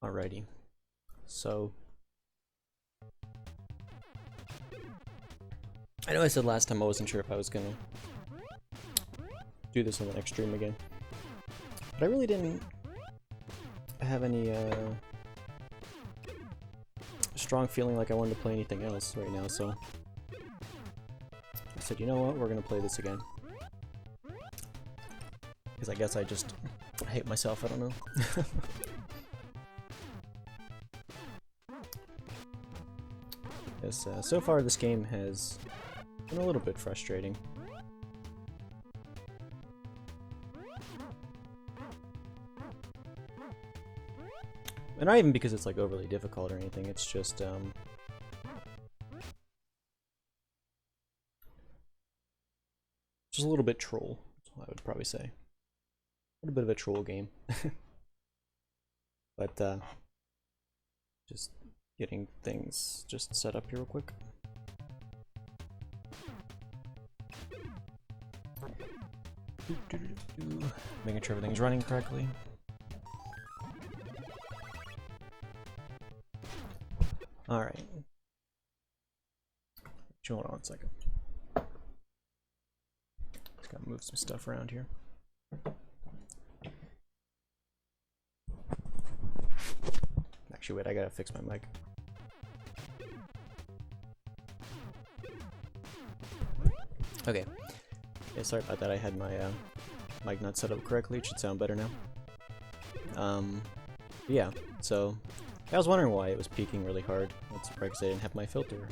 Alrighty, so I know I said last time I wasn't sure if I was gonna do this on the next stream again, but I really didn't have any strong feeling like I wanted to play anything else right now, so I said, you know what, we're gonna play this again. Because I guess I just hate myself, I don't know. Yes, so far this game has been a little bit frustrating. And not even because it's like overly difficult or anything, it's just a little bit troll, I would probably say. A little bit of a troll game. But just getting things just set up here real quick. Making sure everything's running correctly. Alright. Hold on a second. Just gotta move some stuff around here. Actually, wait, I gotta fix my mic. Okay. Yeah, sorry about that. I had my mic not set up correctly. It should sound better now. Yeah, so I was wondering why it was peaking really hard. That's because I didn't have my filter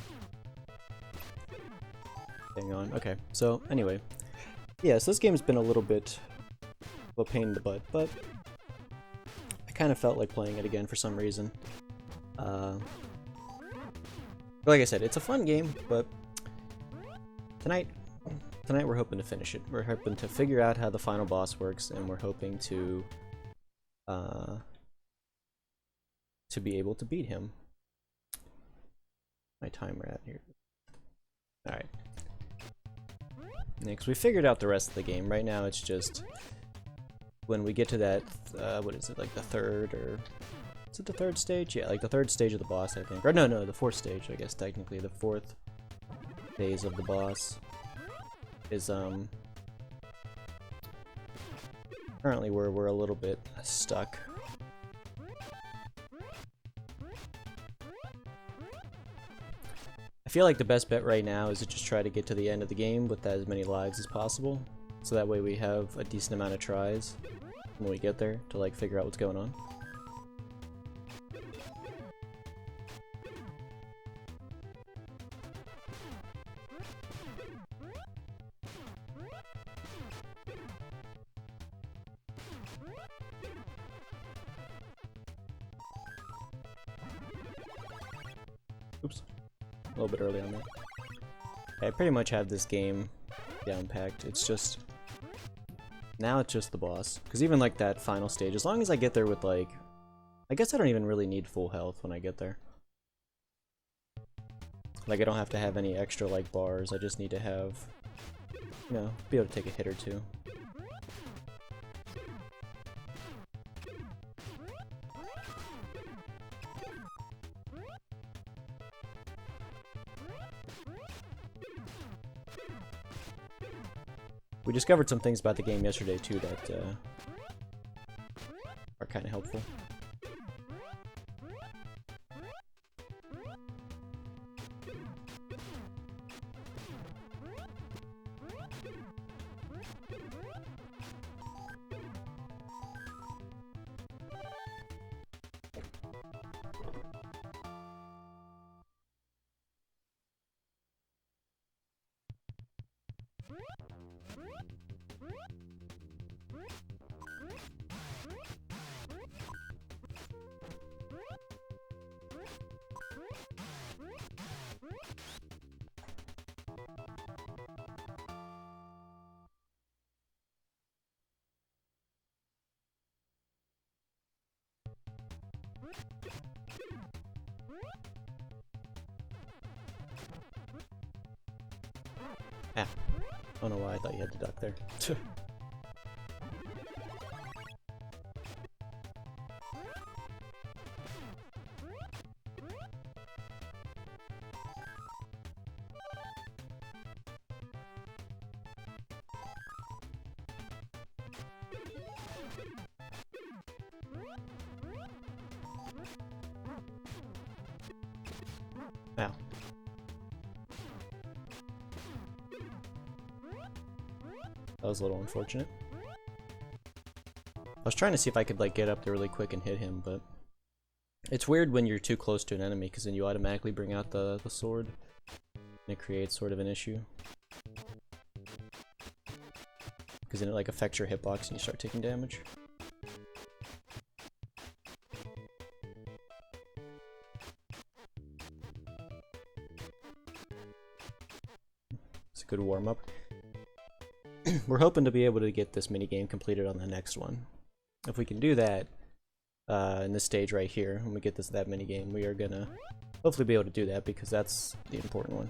thing on. Okay, so anyway. Yeah, so this game's been a little bit of a pain in the butt, but I kind of felt like playing it again for some reason. Like I said, it's a fun game, but tonight we're hoping to finish it. We're hoping to figure out how the final boss works, and we're hoping to be able to beat him. My timer at here. Alright. Next, we figured out the rest of the game. Right now it's just when we get to that, what is it, like the third, or is it the third stage? Yeah, like the third stage of the boss, I think. Or no, the fourth stage, I guess, technically. The fourth phase of the boss is, currently where we're a little bit stuck. I feel like the best bet right now is to just try to get to the end of the game with as many lives as possible, so that way we have a decent amount of tries when we get there to like figure out what's going on. Oops. A little bit early on that. I pretty much have this game down packed. It's just now it's just the boss. Because even like that final stage, as long as I get there with like, I guess I don't even really need full health when I get there. Like I don't have to have any extra like bars. I just need to have, you know, be able to take a hit or two. We discovered some things about the game yesterday too that are kind of helpful. Ah. I don't know why I thought you had to duck there. Ow. That was a little unfortunate. I was trying to see if I could like get up there really quick and hit him, but it's weird when you're too close to an enemy because then you automatically bring out the sword and it creates sort of an issue. Because then it like affects your hitbox and you start taking damage. It's a good warm-up. We're hoping to be able to get this minigame completed on the next one. If we can do that in this stage right here, when we get that minigame, we are gonna hopefully be able to do that because that's the important one.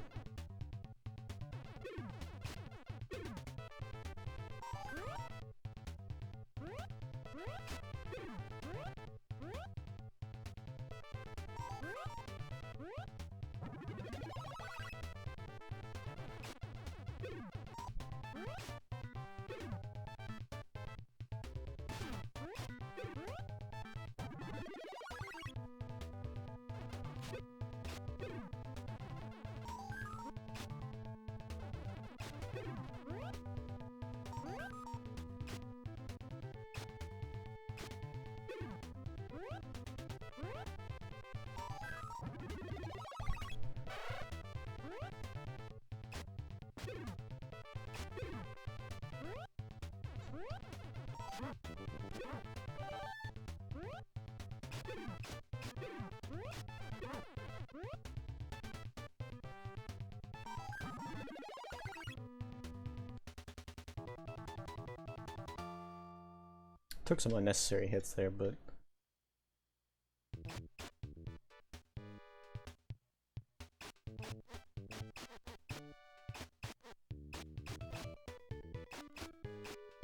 Took some unnecessary hits there, but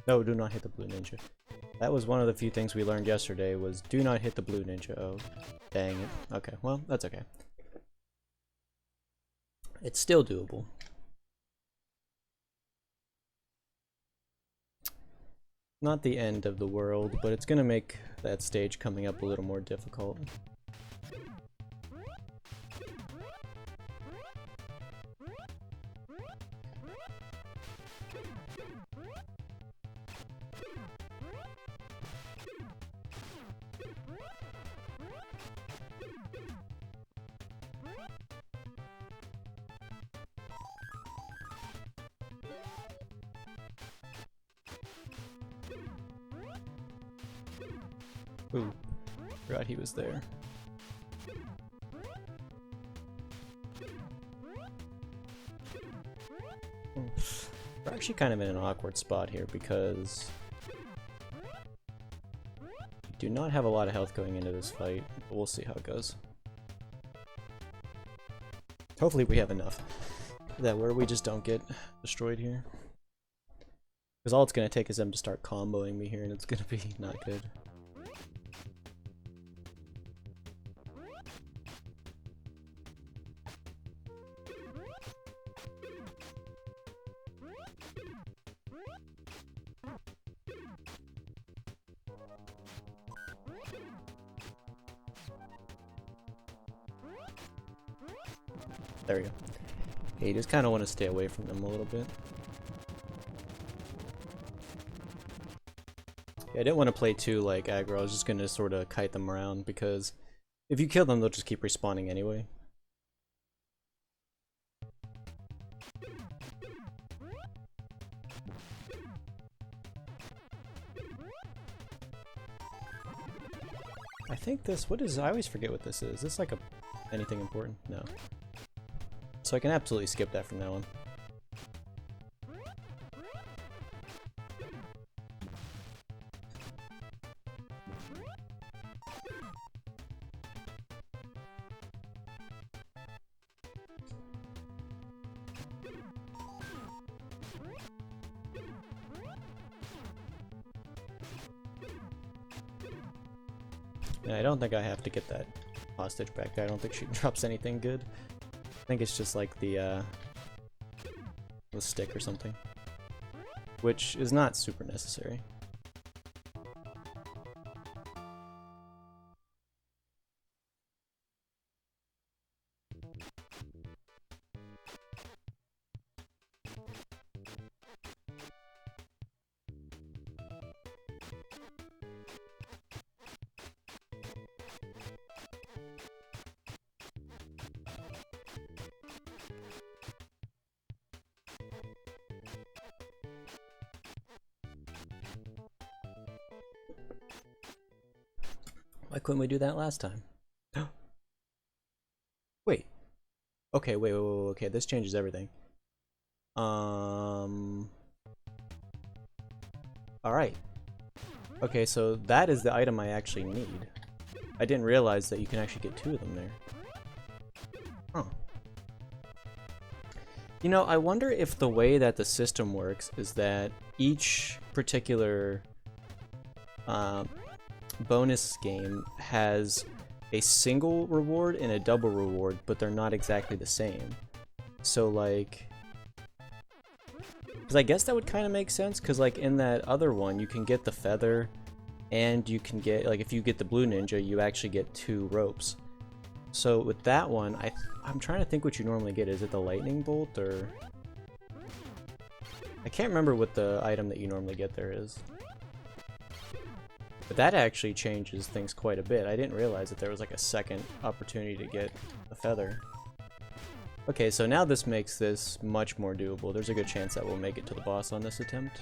no, do not hit the blue ninja. That was one of the few things we learned yesterday was do not hit the blue ninja. Oh, dang it. Okay, well, that's okay. It's still doable. Not the end of the world, but it's gonna make that stage coming up a little more difficult. Ooh, forgot he was there. We're actually kind of in an awkward spot here because we do not have a lot of health going into this fight, but we'll see how it goes. Hopefully we have enough that where we just don't get destroyed here. Because all it's going to take is them to start comboing me here and it's going to be not good. There we go. Yeah, you just kind of want to stay away from them a little bit. Yeah, I didn't want to play too like aggro. I was just going to sort of kite them around because if you kill them, they'll just keep respawning anyway. I think this, what is, I always forget what this is. Is this like a, anything important? No. So I can absolutely skip that from now on. Yeah, I don't think I have to get that hostage back there. I don't think she drops anything good. I think it's just like the stick or something, which is not super necessary. Why couldn't we do that last time? Wait. Okay, wait, okay, this changes everything. Alright. Okay, so that is the item I actually need. I didn't realize that you can actually get 2 of them there. Huh. You know, I wonder if the way that the system works is that each particular bonus game has a single reward and a double reward, but they're not exactly the same. So like, because I guess that would kind of make sense, because like in that other one you can get the feather and you can get, like if you get the blue ninja you actually get 2 ropes. So with that one I'm trying to think what you normally get. Is it the lightning bolt, or I can't remember what the item that you normally get there is. But that actually changes things quite a bit. I didn't realize that there was like a second opportunity to get a feather. Okay, so now this makes this much more doable. There's a good chance that we'll make it to the boss on this attempt.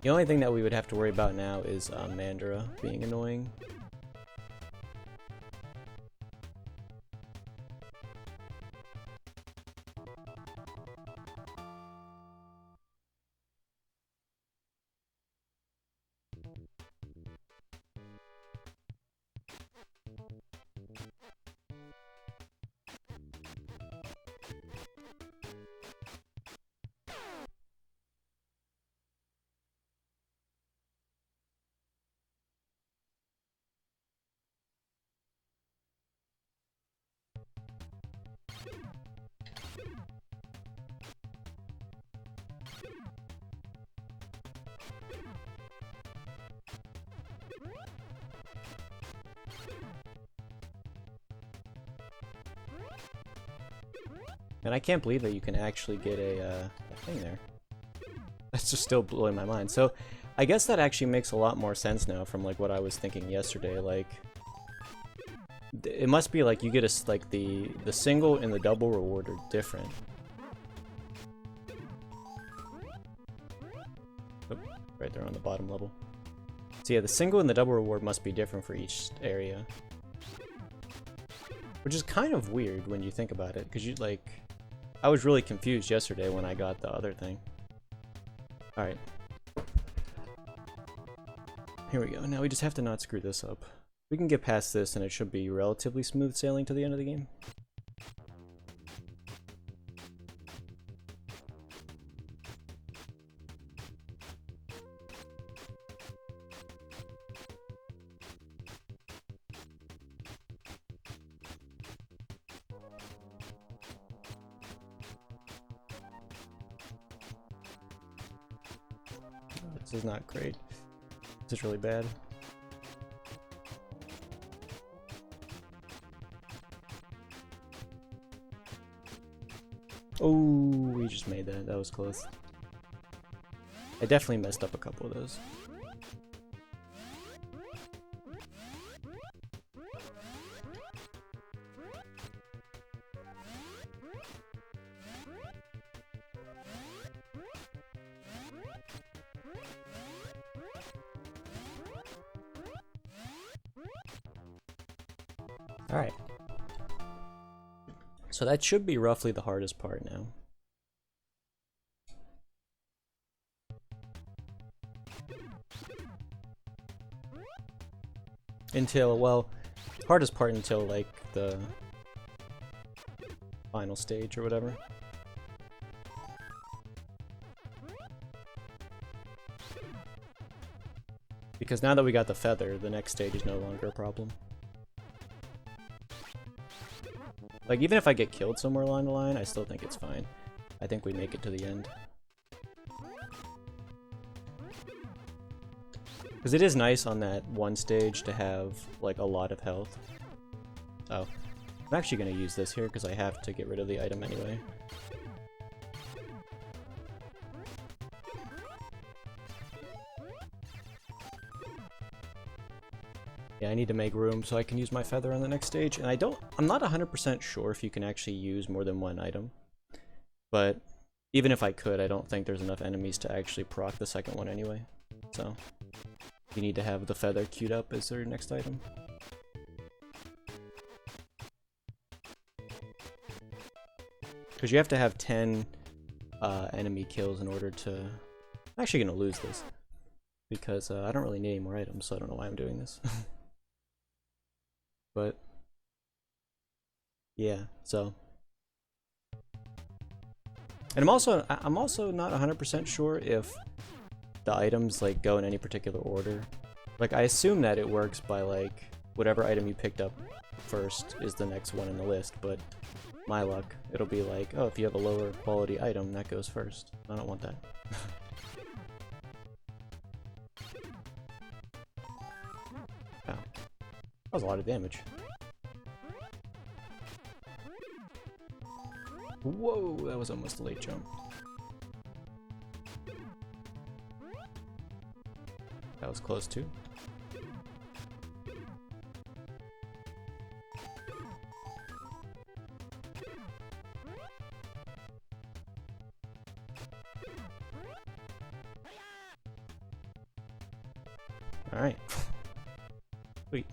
The only thing that we would have to worry about now is Mandara being annoying. And I can't believe that you can actually get a thing there. That's just still blowing my mind. So I guess that actually makes a lot more sense now from like what I was thinking yesterday. Like, it must be like you get a, like the single and the double reward are different. Oh, right there on the bottom level. So yeah, the single and the double reward must be different for each area. Which is kind of weird when you think about it, because you like, I was really confused yesterday when I got the other thing. Alright. Here we go. Now we just have to not screw this up. We can get past this and it should be relatively smooth sailing to the end of the game. This is not great. This is really bad. Oh, we just made that. That was close. I definitely messed up a couple of those. Alright. So that should be roughly the hardest part now. Until, well, hardest part until like the final stage or whatever. Because now that we got the feather, the next stage is no longer a problem. Like, even if I get killed somewhere along the line, I still think it's fine. I think we make it to the end. Because it is nice on that one stage to have, like, a lot of health. Oh. I'm actually going to use this here because I have to get rid of the item anyway. Yeah, I need to make room so I can use my feather on the next stage. And I'm not 100% sure if you can actually use more than one item. But even if I could, I don't think there's enough enemies to actually proc the second one anyway. So you need to have the feather queued up as their next item. Because you have to have 10 enemy kills in order to... I'm actually going to lose this. Because I don't really need any more items, so I don't know why I'm doing this. But... yeah, so... and I'm also not 100% sure if the items like go in any particular order. Like I assume that it works by like whatever item you picked up first is the next one in the list, but my luck, it'll be like, oh, if you have a lower quality item, that goes first. I don't want that. Wow. That was a lot of damage. Whoa, that was almost a late jump. That was close too. Alright. Sweet.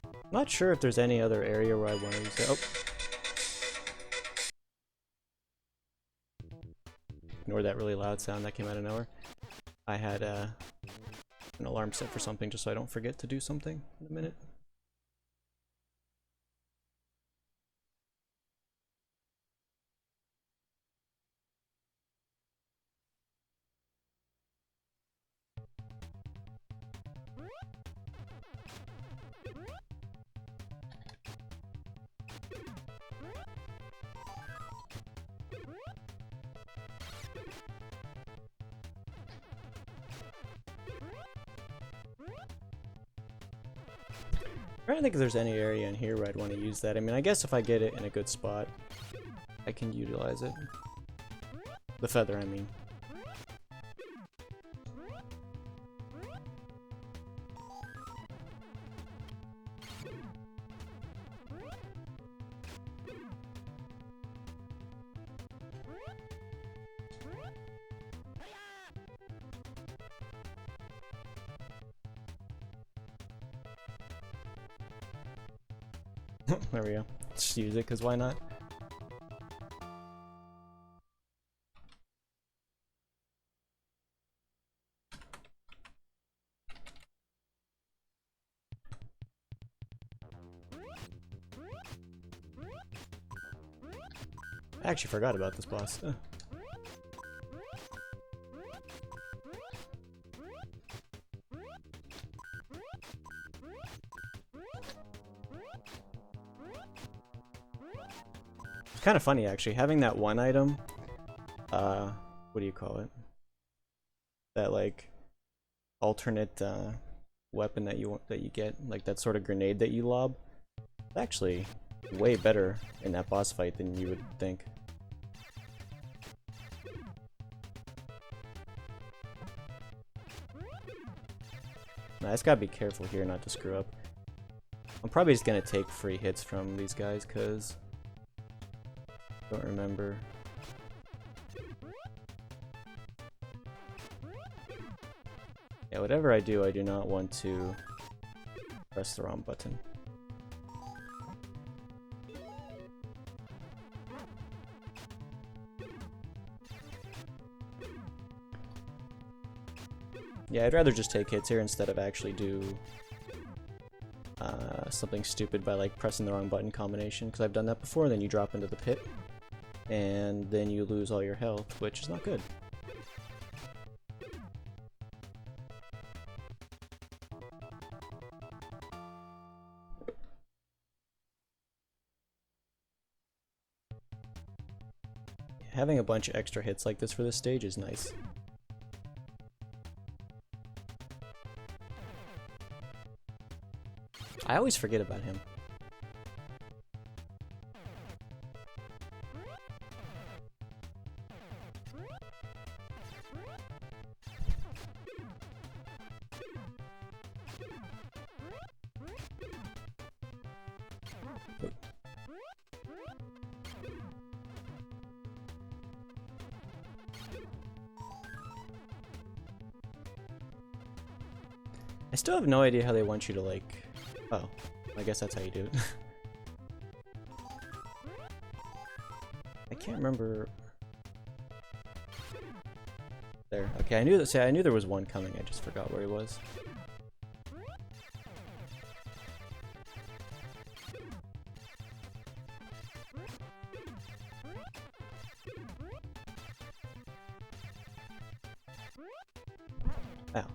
I'm not sure if there's any other area where I want to use it. Oh. Ignore that really loud sound that came out of nowhere. I had an alarm set for something just so I don't forget to do something in a minute. I'm trying to think if there's any area in here where I'd want to use that. I mean, I guess if I get it in a good spot, I can utilize it. The feather, I mean. There we go. Just use it, because why not? I actually forgot about this boss. It's kind of funny actually, having that one item, what do you call it? That like alternate weapon that you get, like that sort of grenade that you lob. It's actually way better in that boss fight than you would think. Now, I just gotta be careful here not to screw up. I'm probably just gonna take free hits from these guys, cause I don't remember. Yeah, whatever I do not want to press the wrong button. Yeah, I'd rather just take hits here instead of actually do something stupid by like pressing the wrong button combination, because I've done that before, and then you drop into the pit, and then you lose all your health, which is not good. Having a bunch of extra hits like this for this stage is nice. I always forget about him. I still have no idea how they want you to, like... Oh, I guess that's how you do it. I can't remember... There. Okay, I knew that. See, I knew there was one coming. I just forgot where he was. Ow.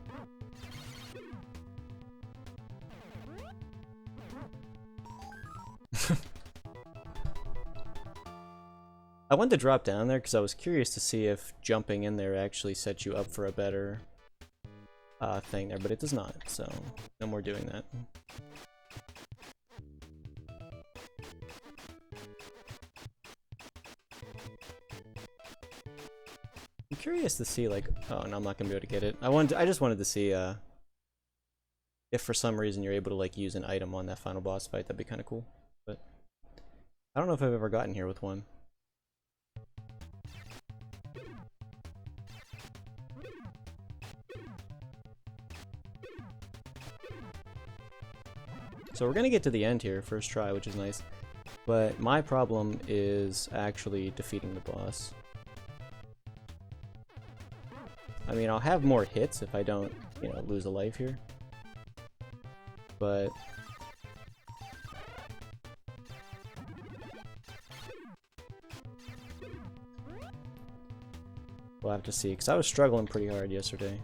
I wanted to drop down there because I was curious to see if jumping in there actually sets you up for a better thing there, but it does not, so no more doing that. I'm curious to see, like, oh no, I'm not gonna be able to get it. I just wanted to see if for some reason you're able to like use an item on that final boss fight. That'd be kind of cool, but I don't know if I've ever gotten here with one. So we're gonna get to the end here, first try, which is nice. But my problem is actually defeating the boss. I mean, I'll have more hits if I don't, you know, lose a life here. But... we'll have to see, because I was struggling pretty hard yesterday.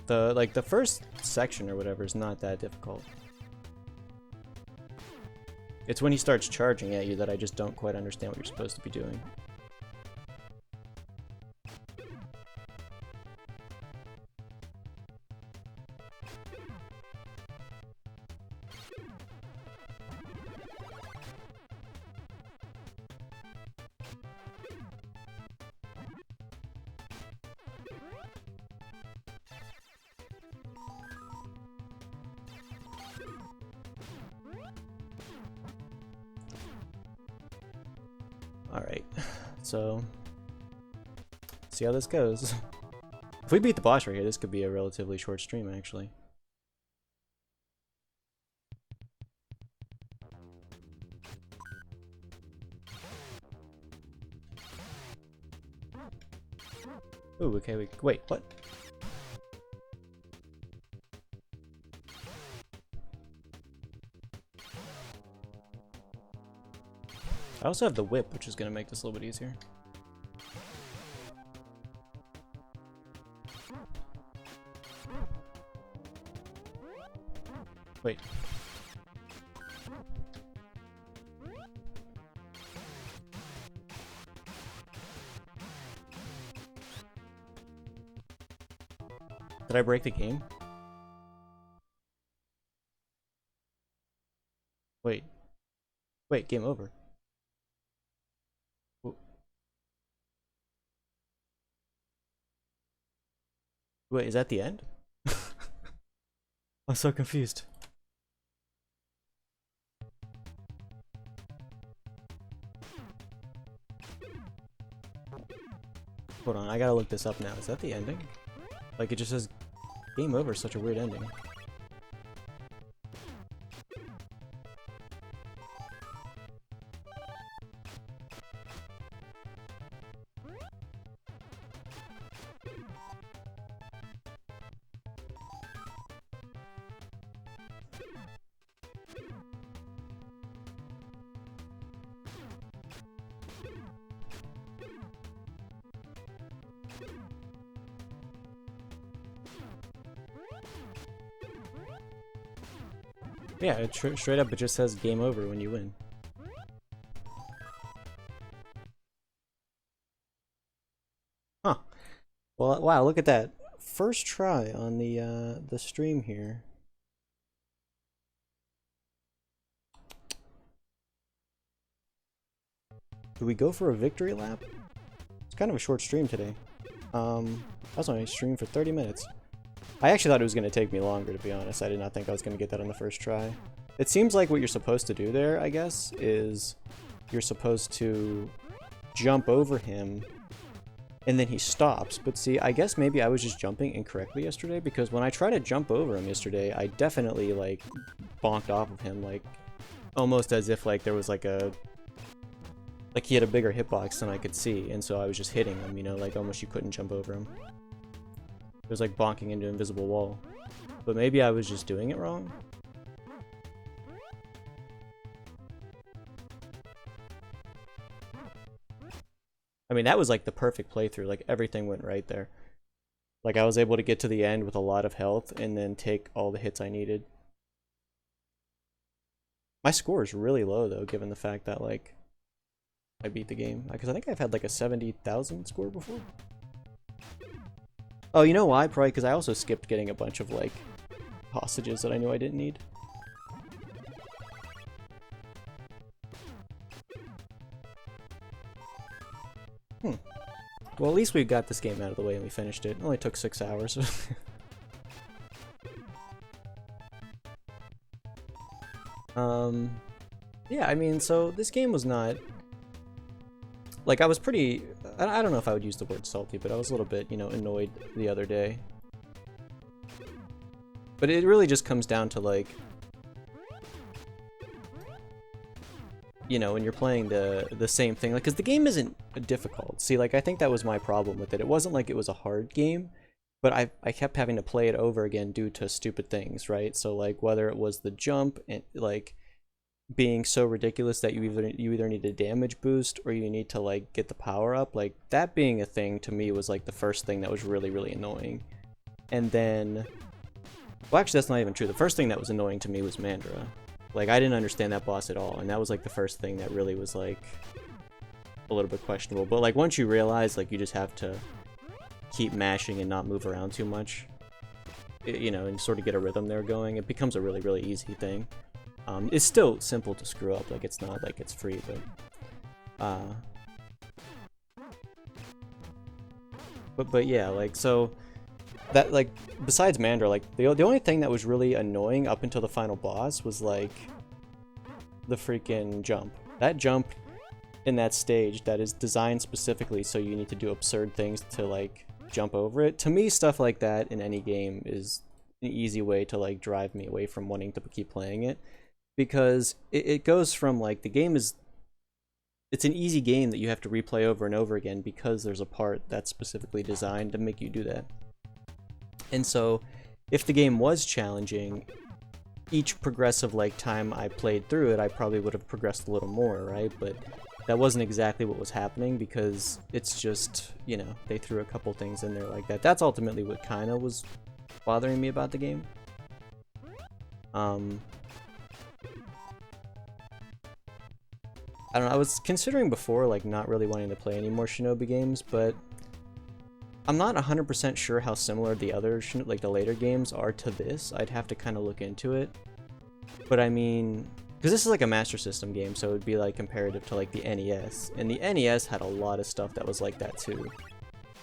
The first section or whatever is not that difficult. It's when he starts charging at you that I just don't quite understand what you're supposed to be doing. Alright, so see how this goes. If we beat the boss right here, this could be a relatively short stream, actually. Ooh, okay, wait, what? I also have the whip, which is going to make this a little bit easier. Wait. Did I break the game? Wait. Wait, game over. Wait, is that the end? I'm so confused. Hold on, I gotta look this up now. Is that the ending? Like, it just says game over, such a weird ending. Yeah, it straight up it just says game over when you win. Huh. Well, wow, look at that. First try on the stream here. Do we go for a victory lap? It's kind of a short stream today. I was only streamed for 30 minutes. I actually thought it was going to take me longer, to be honest. I did not think I was going to get that on the first try. It seems like what you're supposed to do there, I guess, is you're supposed to jump over him and then he stops. But see, I guess maybe I was just jumping incorrectly yesterday, because when I tried to jump over him yesterday, I definitely like bonked off of him, like almost as if like there was like he had a bigger hitbox than I could see, and so I was just hitting him, you know, like almost you couldn't jump over him. It was like bonking into an invisible wall. But maybe I was just doing it wrong. I mean, that was like the perfect playthrough, like everything went right there. Like I was able to get to the end with a lot of health and then take all the hits I needed. My score is really low though, given the fact that like I beat the game. Because I think I've had like a 70,000 score before. Oh, you know why? Probably because I also skipped getting a bunch of like hostages that I knew I didn't need. Well, at least we got this game out of the way and we finished it. It only took 6 hours. Yeah, I mean, so this game was not... Like, I was pretty... I don't know if I would use the word salty, but I was a little bit, you know, annoyed the other day. But it really just comes down to, like... You know, when you're playing the same thing, like, because the game isn't difficult. See, like, I think that was my problem with it. It wasn't like it was a hard game, but I kept having to play it over again due to stupid things, right? So, like, whether it was the jump and, like, being so ridiculous that you either need a damage boost or you need to, like, get the power up, like, that being a thing to me was, like, the first thing that was really, really annoying. And then... Well, actually, that's not even true. The first thing that was annoying to me was Mandra. Like, I didn't understand that boss at all, and that was, like, the first thing that really was, like, a little bit questionable. But, like, once you realize, like, you just have to keep mashing and not move around too much, you know, and sort of get a rhythm there going, it becomes a really, really easy thing. It's still simple to screw up, like, it's not like it's free, but yeah, like, so... That, like, besides Mandra, like, the only thing that was really annoying up until the final boss was, like, the freaking jump. That jump in that stage that is designed specifically so you need to do absurd things to, like, jump over it. To me, stuff like that in any game is an easy way to, like, drive me away from wanting to keep playing it. Because it goes from, like, the game is... It's an easy game that you have to replay over and over again because there's a part that's specifically designed to make you do that. And so, if the game was challenging, each progressive, like, time I played through it, I probably would have progressed a little more, right? But that wasn't exactly what was happening because it's just, you know, they threw a couple things in there like that. That's ultimately what kind of was bothering me about the game. I don't know, I was considering before, like, not really wanting to play any more Shinobi games, but... I'm not 100% sure how similar the other, like, the later games are to this. I'd have to kind of look into it. But I mean, because this is like a Master System game, so it would be like comparative to like the NES. And the NES had a lot of stuff that was like that too.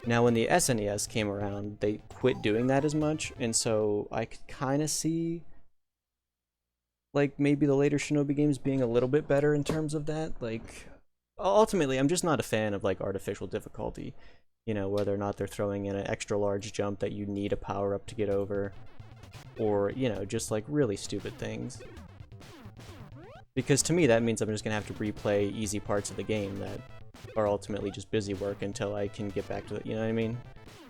Now when the SNES came around, they quit doing that as much, and so I could kind of see like maybe the later Shinobi games being a little bit better in terms of that. Like, ultimately, I'm just not a fan of like artificial difficulty. You know, whether or not they're throwing in an extra large jump that you need a power up to get over, or, you know, just like really stupid things. Because to me that means I'm just gonna have to replay easy parts of the game that are ultimately just busy work until I can get back to it, you know what I mean?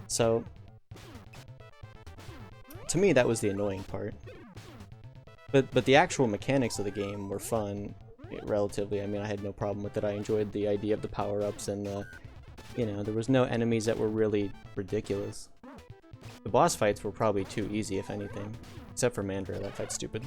So, to me that was the annoying part. But the actual mechanics of the game were fun, relatively. I mean, I had no problem with it. I enjoyed the idea of the power-ups and the... You know, there was no enemies that were really ridiculous. The boss fights were probably too easy, if anything. Except for Mandra, that fight's stupid.